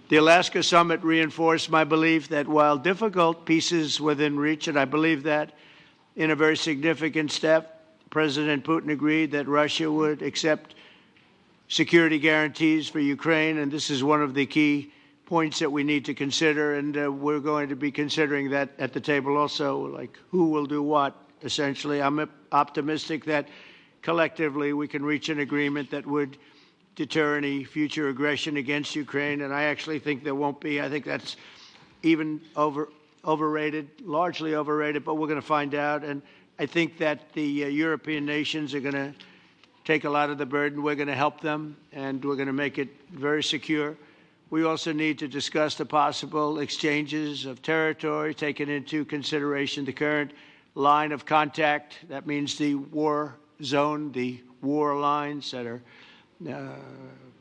The Alaska summit reinforced my belief that while difficult, peace is within reach, and I believe that in a very significant step, President Putin agreed that Russia would accept security guarantees for Ukraine, and this is one of the key points that we need to consider, and we're going to be considering that at the table also, like who will do what, essentially. I'm optimistic that collectively we can reach an agreement that would deter any future aggression against Ukraine, and I actually think there won't be. I think that's even overrated, largely overrated, but we're going to find out, and I think that the European nations are going to take a lot of the burden. We're going to help them, and we're going to make it very secure. We also need to discuss the possible exchanges of territory, taking into consideration the current line of contact. That means the war zone, the war lines that are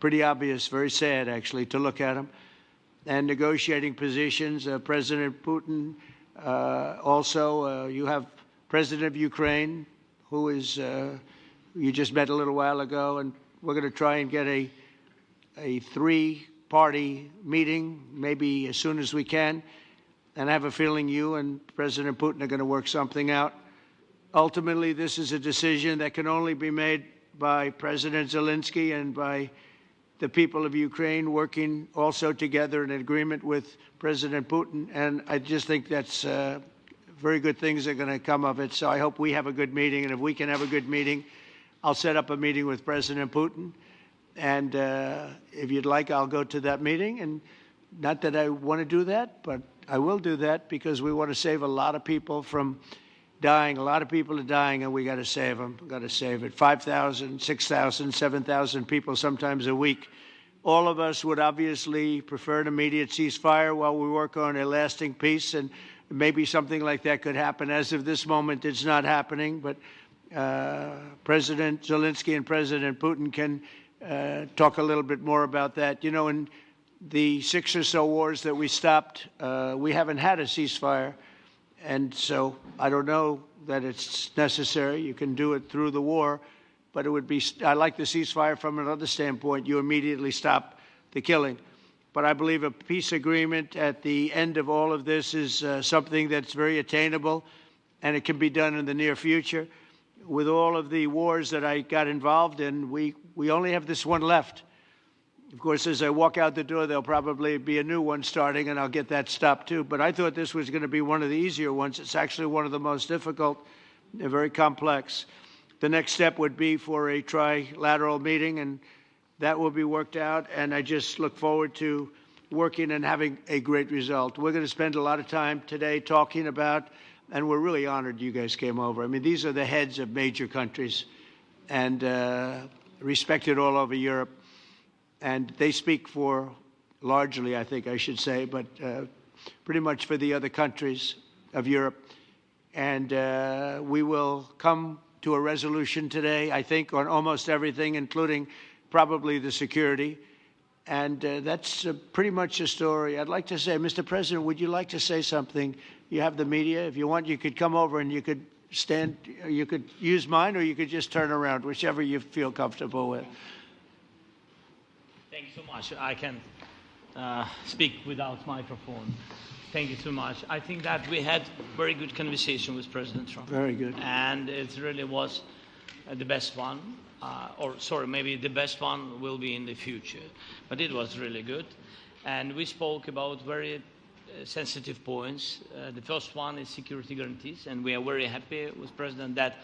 pretty obvious, very sad, actually, to look at them. And negotiating positions. President Putin, also, you have President of Ukraine, who is you just met a little while ago, and we're going to try and get a three-party meeting, maybe as soon as we can. And I have a feeling you and President Putin are going to work something out. Ultimately, this is a decision that can only be made by President Zelensky and by the people of Ukraine working also together in agreement with President Putin. And I just think that's very good things are going to come of it. So I hope we have a good meeting. And if we can have a good meeting, I'll set up a meeting with President Putin. And if you'd like, I'll go to that meeting. And not that I want to do that, but I will do that because we want to save a lot of people from dying. A lot of people are dying, and we got to save them. We've got to save it. 5,000, 6,000, 7,000 people sometimes a week. All of us would obviously prefer an immediate ceasefire while we work on a lasting peace, and maybe something like that could happen. As of this moment, it's not happening, but President Zelensky and President Putin can talk a little bit more about that. You know, in the 6 or so wars that we stopped, we haven't had a ceasefire. And so I don't know that it's necessary. You can do it through the war, but it would be, I like the ceasefire from another standpoint. You immediately stop the killing. But I believe a peace agreement at the end of all of this is something that's very attainable, and it can be done in the near future. With all of the wars that I got involved in, we only have this one left. Of course, as I walk out the door, there'll probably be a new one starting, and I'll get that stopped too. But I thought this was going to be one of the easier ones. It's actually one of the most difficult. They're very complex. The next step would be for a trilateral meeting, and that will be worked out. And I just look forward to working and having a great result. We're going to spend a lot of time today talking about, and we're really honored you guys came over. I mean, these are the heads of major countries and respected all over Europe. And they speak for, largely, I think I should say, but pretty much for the other countries of Europe. And we will come to a resolution today, I think, on almost everything, including probably the security. And that's pretty much the story. I'd like to say, Mr. President, would you like to say something? You have the media. If you want, you could come over and you could stand. You could use mine, or you could just turn around, whichever you feel comfortable with. Thank you so much. I can speak without microphone. Thank you so much. I think that we had very good conversation with President Trump. Very good. And it really was the best one. Maybe the best one will be in the future. But it was really good. And we spoke about very sensitive points. The first one is security guarantees. And we are very happy with President that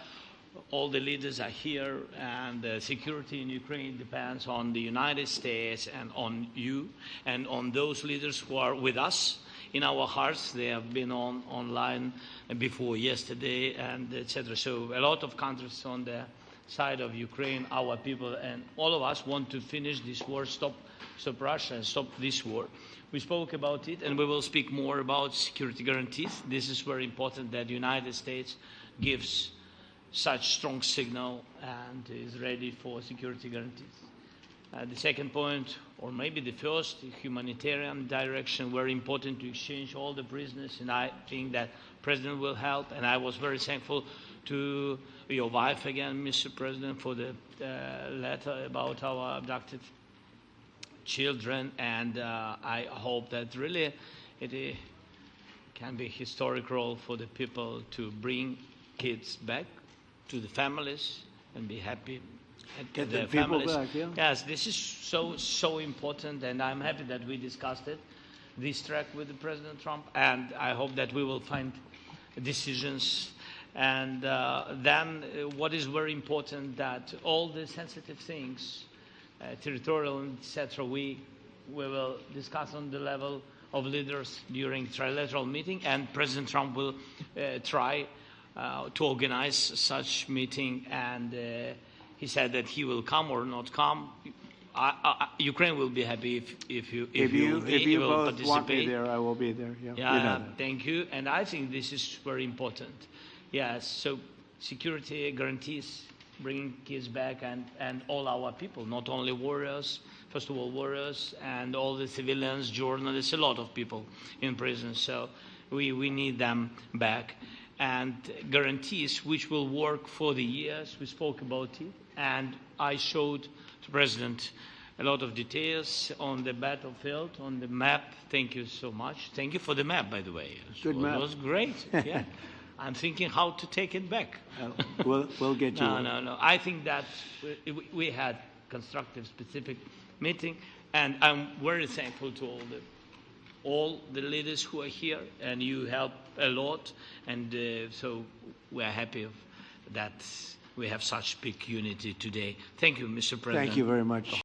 all the leaders are here, and the security in Ukraine depends on the United States and on you and on those leaders who are with us in our hearts. They have been online before yesterday, and etc. So a lot of countries on the side of Ukraine, our people, and all of us want to finish this war, stop Russia, and stop this war. We spoke about it, and we will speak more about security guarantees. This is very important that the United States gives such strong signal and is ready for security guarantees. The second point, or maybe the first, humanitarian direction, very important to exchange all the prisoners, and I think that President will help. And I was very thankful to your wife again, Mr. President, for the letter about our abducted children, and I hope that really it can be a historic role for the people to bring kids back to the families and be happy at Get their the people families. back, yeah. Yes, this is so important, and I'm happy that we discussed it, this track with the President Trump, and I hope that we will find decisions. And then what is very important, that all the sensitive things, territorial, etc., we will discuss on the level of leaders during trilateral meeting, and President Trump will try to organize such meeting, and he said that he will come or not come. Ukraine will be happy if you will both want me there, I will be there. Yeah, yeah, you know that. thank you. And I think this is very important. Yes, so security guarantees, bringing kids back, and all our people, not only warriors, first of all warriors, and all the civilians, journalists, a lot of people in prison. So we need them back. And guarantees which will work for the years. We spoke about it, and I showed the President a lot of details on the battlefield, on the map. Thank you so much. Thank you for the map, by the way. Good map. It was great. Yeah. I'm thinking how to take it back. We'll get you. No. I think that we had constructive, specific meeting, and I'm very thankful to all the leaders who are here, and you help a lot, and so we are happy that we have such big unity today. Thank you, Mr. President. Thank you very much.